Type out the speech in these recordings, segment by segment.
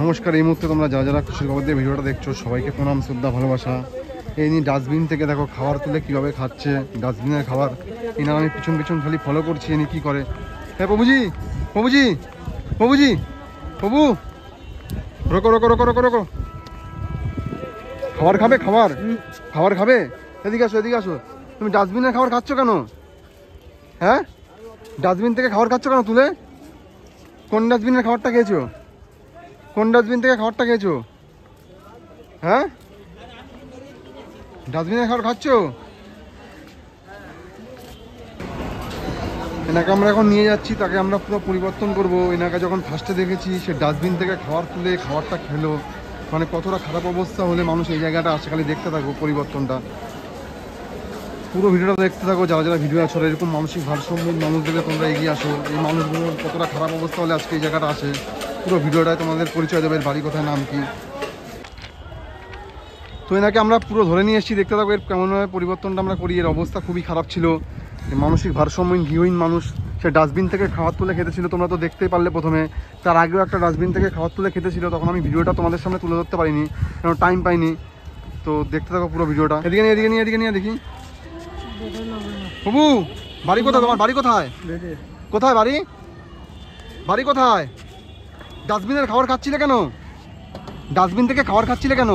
নমস্কার। এই মুহূর্তে তোমরা যারা যারা খুশির খবর দিয়ে ভিডিওটা দেখছো সবাইকে প্রণাম, শ্রদ্ধা, ভালোবাসা। এই নিয়ে ডাস্টবিন থেকে দেখো খাবার তুলে কীভাবে খাচ্ছে, ডাস্টবিনের খাবার। এনার আমি পিছন পিছন খালি ফলো করছি ইনি কী করে। হ্যাঁ প্রভুজি, প্রভুজি, প্রভুজি, প্রভু রোকো রোকো রোকো রোকো রোকো। খাবার খাবে? খাবার খাবার খাবে? এদিকে আসো, এদিকে আসো। তুমি ডাস্টবিনের খাবার খাচ্ছ কেন? হ্যাঁ, ডাস্টবিন থেকে খাবার খাচ্ছ কেন তুলে? কোন ডাস্টবিনের খাবারটা খেয়েছো? কোন ডাস্টবিন থেকে খাবারটা খেয়েছো? হ্যাঁ, ডাস্টবিনের খাবার খাচ্ছ? এনাকে আমরা এখন নিয়ে যাচ্ছি, তাকে আমরা পুরো পরিবর্তন করব। এনাকে যখন ফার্স্টে দেখেছি সে ডাস্টবিন থেকে খাবার তুলে খাবারটা খেলো, মানে কতটা খারাপ অবস্থা হলে মানুষ এই জায়গাটা আসে। খালি দেখতে থাকো পরিবর্তনটা, পুরো ভিডিওটা দেখতে থাকো। যারা যারা ভিডিও আছো এরকম মানসিক ভারসাম্যহীন মানুষদেরকে তোমরা এগিয়ে আসো। এই মানুষগুলোর কতটা খারাপ অবস্থা হলে আজকে এই জায়গাটা আসে, পুরো ভিডিওটায় তোমাদের পরিচয় দেবে, বাড়ি কোথায়, নাম কি। তো এনাকে আমরা পুরো ধরে নিয়ে এসেছি, দেখতে থাকো এর কেমনভাবে পরিবর্তনটা আমরা করি। এর অবস্থা খুবই খারাপ ছিল, মানসিক ভারসাম্যহীন গৃহহীন মানুষ। সে ডাস্টবিন থেকে খাবার তুলে খেতেছিল, তোমরা তো দেখতেই পারলে প্রথমে। তার আগেও একটা ডাস্টবিন থেকে খাবার তুলে খেতেছিল, তখন আমি ভিডিওটা তোমাদের সামনে তুলে ধরতে পারিনি, কারণ টাইম পাইনি। তো দেখতে থাকো পুরো ভিডিওটা। এদিকে নিয়ে, এদিকে নিয়ে, এদিকে নিয়ে দেখি। বাবু বাড়ি কোথায় তোমার? বাড়ি কোথায়? কোথায় বাড়ি? বাড়ি কোথায়? ডাস্টবিনের খাবার খাচ্ছিলে কেন? ডাস্টবিন থেকে খাবার খাচ্ছিলে কেন?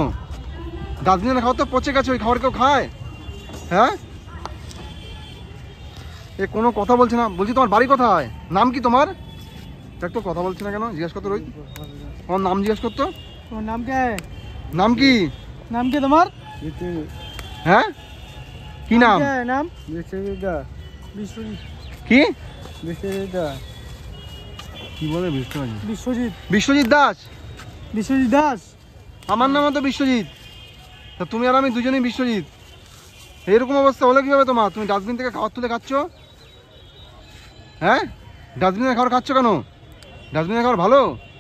ডাস্টবিনের খাবার তো পচে গেছে, ওই খাবার কেউ খায়? হ্যাঁ, এ কোনো কথা বলছে না। বলছি তোমার বাড়ি কোথায়? নাম কি তোমার? একটু কথা বলছে না কেন? জিজ্ঞেস করতো রোহিত, তোমার নাম জিজ্ঞেস করতো। তোমার নাম কে? নাম কি? নাম কি তোমার? হ্যাঁ, কি নাম? নাম বিশ্বজিৎ। কি বিশ্বজিৎ কি বলে? বিশ্বজিৎ বিশ্বজিৎ দাস। বিশ্বজিৎ দাস। আমার নামও তো বিশ্বজিৎ। তা তুমি আর আমি দুজনেই বিশ্বজিৎ। এরকম অবস্থা হলে কীভাবে তোমার? তুমি ডাস্টবিন থেকে খাবার তুলে খাচ্ছ? হ্যাঁ, ডাস্টবিনের খাবার খাচ্ছ কেন? ডাস্টবিনের খাবার ভালো?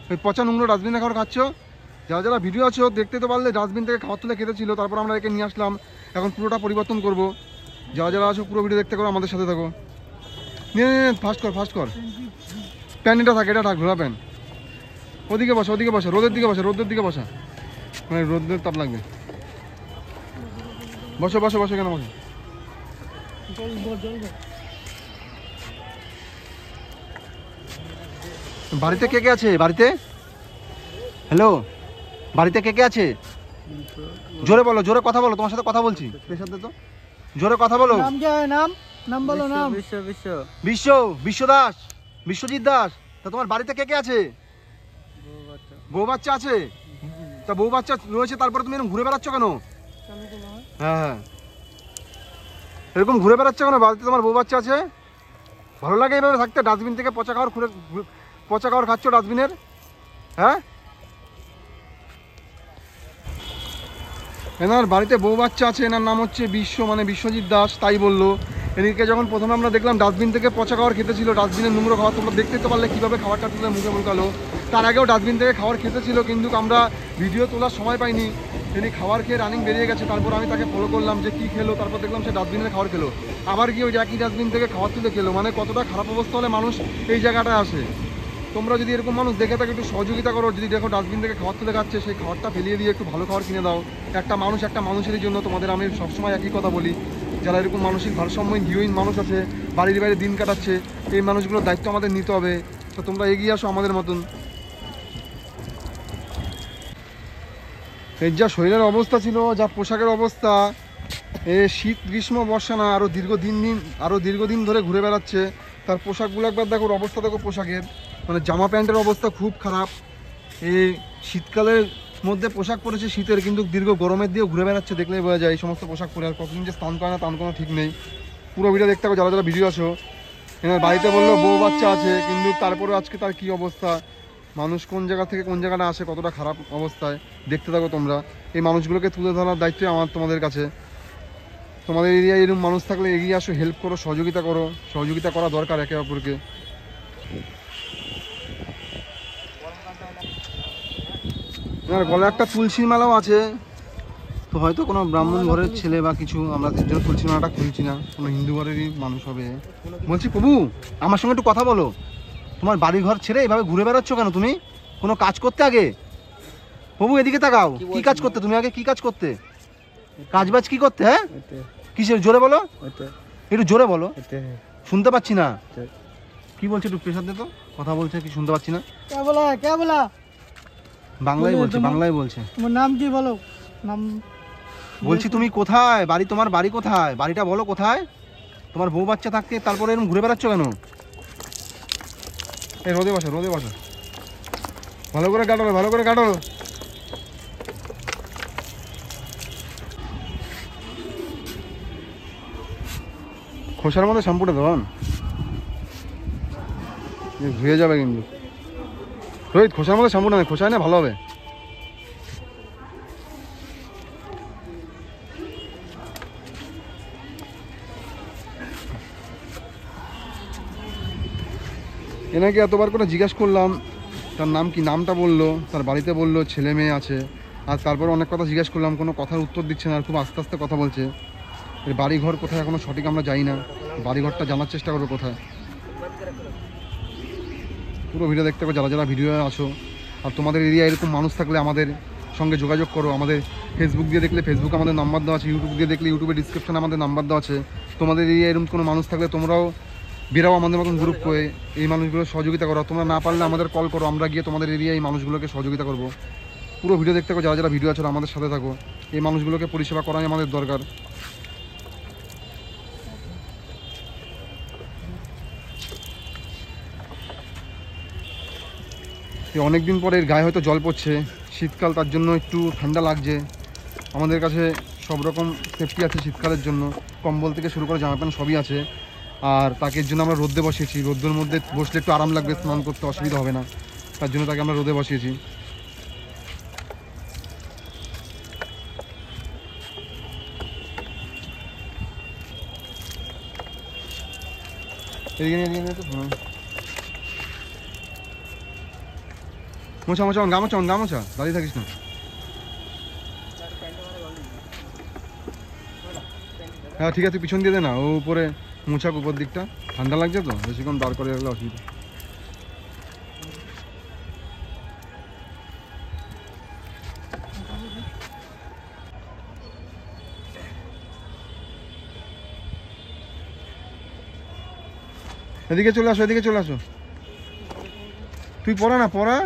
ওই পচা নোংরা ডাস্টবিনের খাবার খাচ্ছ? যারা যারা ভিডিও আছো দেখতে তো পারলে ডাস্টবিন থেকে খাবার তুলে খেতেছিল, তারপর আমরা একে নিয়ে আসলাম। এখন পুরোটা পরিবর্তন করব। যারা যারা আছো পুরো ভিডিও দেখতে করো, আমাদের সাথে থাকো। নিয়ে ফাস্ট কর, ফাস্ট কর। প্যান্ট এটা থাকে, এটা থাক, ঘোরা প্যান্ট। ওদিকে বসা, ওদিকে বসা, রোদের দিকে বসা, রোদের দিকে বসা, মানে রোদের তাপ লাগবে। বসো বসো বসো, কেন বসো। বাড়িতে কে কে আছে? বাড়িতে হ্যালো, বাড়িতে কে কে আছে? জোরে বলো, জোরে কথা বলো, তোমার সাথে কথা বলছি। পেশাতে তো জোরে কথা বলো। নাম কি? নাম নাম বলো। নাম বিশ্ব বিশ্ব বিশ্ব দাস, বিশ্বজিৎ দাস। তা তোমার বাড়িতে কে কে আছে? বউ বাচ্চা আছে? তা বউ বাচ্চা রয়েছে, তারপরে তুমি এরকম ঘুরে বেড়াচ্ছ কেন? হ্যাঁ হ্যাঁ, এরকম ঘুরে বেড়াচ্ছ কেন? বাড়িতে তোমার বউ বাচ্চা আছে? ভালো লাগে এইভাবে থাকতে? ডাস্টবিন থেকে পচা খাবার পচা খাবার খাচ্ছ ডাস্টবিনের? হ্যাঁ, এনার বাড়িতে বউ বাচ্চা আছে। এনার নাম হচ্ছে বিশ্ব, মানে বিশ্বজিৎ দাস, তাই বললো। এদিকে যখন প্রথমে আমরা দেখলাম ডাস্টবিন থেকে পচা খাবার খেতেছিল, ডাস্টবিনের নোংরা খাবার, তোমরা দেখতে তো পারলে কীভাবে খাবারটা তুলে মুখে মুখালো। তার আগেও ডাস্টবিন থেকে খাবার খেতেছিল, কিন্তু আমরা ভিডিও তোলার সময় পাইনি। তিনি খাবার খেয়ে রানিং বেরিয়ে গেছে। তারপর আমি তাকে ফলো করলাম যে কী খেলো, তারপর দেখলাম সে ডাস্টবিনের খাবার খেলো। আবার গিয়ে ওই একই ডাস্টবিন থেকে খাবার তুলে খেলো। মানে কতটা খারাপ অবস্থা হলে মানুষ এই জায়গাটায় আসে। তোমরা যদি এরকম মানুষ দেখে থাকো একটু সহযোগিতা করো। যদি দেখো ডাস্টবিন থেকে খাবার তুলে খাচ্ছে, সেই খাবারটা ফেলিয়ে দিয়ে একটু ভালো খাবার কিনে দাও। একটা মানুষ একটা মানুষেরই জন্য। তোমাদের আমি সবসময় একই কথা বলি, যারা এরকম মানসিক ভারসাম্যহীন গৃহহীন মানুষ আছে, বাড়ির বাইরে দিন কাটাচ্ছে, এই মানুষগুলোর দায়িত্ব আমাদের নিতে হবে। তো তোমরা এগিয়ে আসো আমাদের মতন। এর যা শরীরের অবস্থা ছিল, যা পোশাকের অবস্থা, এ শীত গ্রীষ্ম বর্ষা না, আরও দীর্ঘদিন ধরে ঘুরে বেড়াচ্ছে। তার পোশাকগুলো একবার দেখো, অবস্থা দেখো পোশাকের, মানে জামা প্যান্টের অবস্থা খুব খারাপ। এই শীতকালের মধ্যে পোশাক পরেছে শীতের, কিন্তু দীর্ঘ গরমের দিয়েও ঘুরে বেড়াচ্ছে, দেখলেই বোঝা যায় এই সমস্ত পোশাক পরে। আর কতদিন যে স্নান করে না তার কোনো ঠিক নেই। পুরো ভিডিও দেখতে হবে যারা যারা ভিডিও আছো। এনার বাড়িতে বললো বউ বাচ্চা আছে, কিন্তু তারপরে আজকে তার কী অবস্থা। মানুষ কোন জায়গা থেকে কোন জায়গাটা আসে, কতটা খারাপ অবস্থায়, দেখতে থাকো তোমরা। এই মানুষগুলোকে তুলে ধরার দায়িত্ব আমার তোমাদের কাছে। তোমাদের এরিয়ায় এরকম মানুষ থাকলে এগিয়ে আসো, হেল্প করো, সহযোগিতা করো। সহযোগিতা করা দরকার একে অপরকে। এনার গলায় একটা তুলসীর মালাও আছে। তো হয়তো কোনো ব্রাহ্মণ ঘরের ছেলে বা কিছু, আমরা জন্য তুলসীর মালাটা খুলছি না, কোনো হিন্দু ঘরেরই মানুষ হবে। বলছি প্রভু, আমার সঙ্গে একটু কথা বলো। তোমার বাড়ি ঘর ছেড়ে এভাবে ঘুরে বেড়াচ্ছ কেন তুমি? কোনো কাজ করতে আগে? প্রভু এদিকে তাকাও, কি কাজ করতে তুমি আগে? কি কাজ করতে? কাজ বাজ কি করতে? হ্যাঁ কিসের? জোরে বলো, একটু জোরে বলো, শুনতে পাচ্ছি না। কি বলছে? একটু প্রেশার দে তো, কথা বলছে কি শুনতে পাচ্ছি না। কে বলা? বাংলায় বলছে, বাংলায় বলছে। তোমার নাম কি বলো? নাম বলছি তুমি কোথায় বাড়ি? তোমার বাড়ি কোথায়? বাড়িটা বলো কোথায়? তোমার বউ বাচ্চা থাকতে তারপরে এরকম ঘুরে বেড়াচ্ছ কেন? এই রোদে বসো, রোদে বসো, ভালো করে কাটো, ভালো করে কাটো। খোসার মধ্যে শ্যাম্পুটা দেওয়ান, ধুয়ে যাবে কিন্তু। রোহিত খোসার মধ্যে শ্যাম্পুটা নেই, খোসায় না ভালো হবে। এনাকে এতবার করে জিজ্ঞাসা করলাম তার নাম কি, নামটা বললো, তার বাড়িতে বললো ছেলে মেয়ে আছে, আর তারপরে অনেক কথা জিজ্ঞাসা করলাম, কোনো কথার উত্তর দিচ্ছে না, আর খুব আস্তে আস্তে কথা বলছে। এর বাড়িঘর কোথায় এখনো সঠিক আমরা যাই না, বাড়িঘরটা জানার চেষ্টা করবো কোথায়। পুরো ভিডিও দেখতে পাবো যারা যারা ভিডিও আছো। আর তোমাদের এরিয়া এরকম মানুষ থাকলে আমাদের সঙ্গে যোগাযোগ করো। আমাদের ফেসবুক দিয়ে দেখলে ফেসবুক আমাদের নাম্বার দেওয়া আছে, ইউটিউব দিয়ে দেখলে ইউটিউবে ডিসক্রিপশনে আমাদের নাম্বার দেওয়া আছে। তোমাদের এরিয়া এরকম কোনো মানুষ থাকলে তোমরাও বেরাও আমাদের মতন গ্রুপ করে এই মানুষগুলো সহযোগিতা করো। তোমরা না পারলে আমাদের কল করো, আমরা গিয়ে তোমাদের এরিয়া এই মানুষগুলোকে সহযোগিতা করবো। পুরো ভিডিও দেখতে থাকো, যারা যারা ভিডিও আছো আমাদের সাথে থাকো। এই মানুষগুলোকে পরিষেবা করাই আমাদের দরকার। অনেকদিন পরে এর গায়ে হয়তো জল পড়ছে, শীতকাল তার জন্য একটু ঠান্ডা লাগছে। আমাদের কাছে সব রকম সেফটি আছে শীতকালের জন্য, কম্বল থেকে শুরু করে জামা প্যান্ট সবই আছে। আর তাকে জন্য আমরা রোদে বসিয়েছি, রোদ্রের মধ্যে বসলে একটু আরাম লাগবে, স্নান করতে অসুবিধা হবে না, তার জন্য তাকে আমরা রোদে বসিয়েছি। মোছা মোছা গামোচা গামোচা, দাঁড়িয়ে থাকিস না। হ্যাঁ ঠিক আছে, পিছন দিয়ে দে না, ও উপরে মোছাক উপর দিকটা, ঠান্ডা লাগছে তো, বেশিক্ষণ দাঁড় করে রাখলে অসুবিধা। এদিকে চলে আসো, এদিকে চলে আসো, তুই পড়া না পড়া।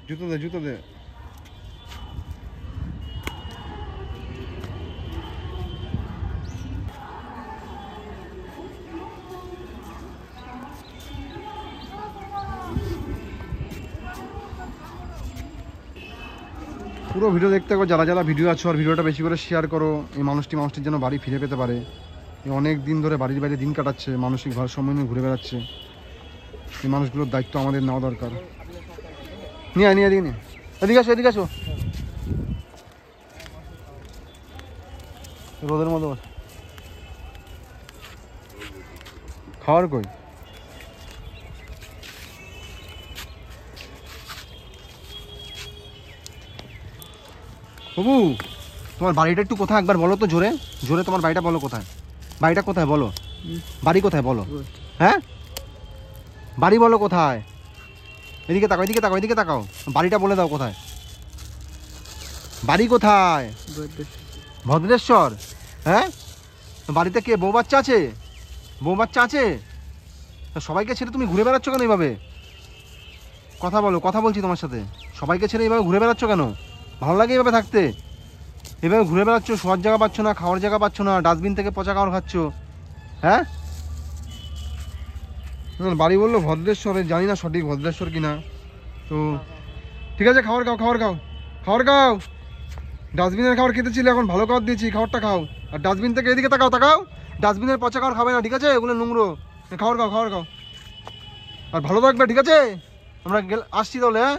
জুতো দে, জুতো দে। পুরো ভিডিও দেখতে থাকো, যারা যারা ভিডিও আছো, আর ভিডিওটা বেশি করে শেয়ার করো। এই মানুষটির যেন বাড়ি ফিরে পেতে পারে। অনেক দিন ধরে বাড়ির বাইরে দিন কাটাচ্ছে, মানসিক ভারসাম্য নিয়ে ঘুরে বেড়াচ্ছে। এই মানুষগুলোর দায়িত্ব আমাদের নেওয়া দরকার। নিয়ে নিয়ে এদিকে নিয়ে, এদিকে আসো, এদিকে আসো, রোদের মধ্যে খাওয়ার কই? বাবু তোমার বাড়িটা একটু কোথায় একবার বলো তো, জোরে জোরে তোমার বাড়িটা বলো কোথায়, বাড়িটা কোথায় বলো, বাড়ি কোথায় বলো, হ্যাঁ বাড়ি বলো কোথায়? এদিকে তাকাও, এদিকে তাকাও, এদিকে তাকাও, বাড়িটা বলে দাও কোথায়, বাড়ি কোথায়? ভদ্রেশ্বর। হ্যাঁ বাড়িতে কে বউ বাচ্চা আছে? বউ বাচ্চা আছে? সবাইকে ছেড়ে তুমি ঘুরে বেড়াচ্ছ কেন এইভাবে? কথা বলো, কথা বলছি তোমার সাথে। সবাইকে ছেড়ে এইভাবে ঘুরে বেড়াচ্ছ কেন? ভালো লাগে এইভাবে থাকতে? এভাবে ঘুরে বেড়াচ্ছ, শোয়ার জায়গা পাচ্ছ না, খাওয়ার জায়গা পাচ্ছ না, ডাস্টবিন থেকে পচা খাবার খাচ্ছ। হ্যাঁ বাড়ি বললো ভদ্রেশ্বরে, জানি না সঠিক ভদ্রেশ্বর কিনা। তো ঠিক আছে, খাবার খাও, খাবার খাও, খাবার খাও। ডাস্টবিনের খাবার খেতেছিলে, এখন ভালো খাবার দিয়েছি, খাবারটা খাও। আর ডাস্টবিন থেকে এদিকে তাকাও, তাকাও, ডাস্টবিনের পচা খাবার খাবে না, ঠিক আছে? ওগুলো নোংরো। খাবার খাও, খাবার খাও, আর ভালো থাকবে, ঠিক আছে? আমরা আসছি তাহলে, হ্যাঁ।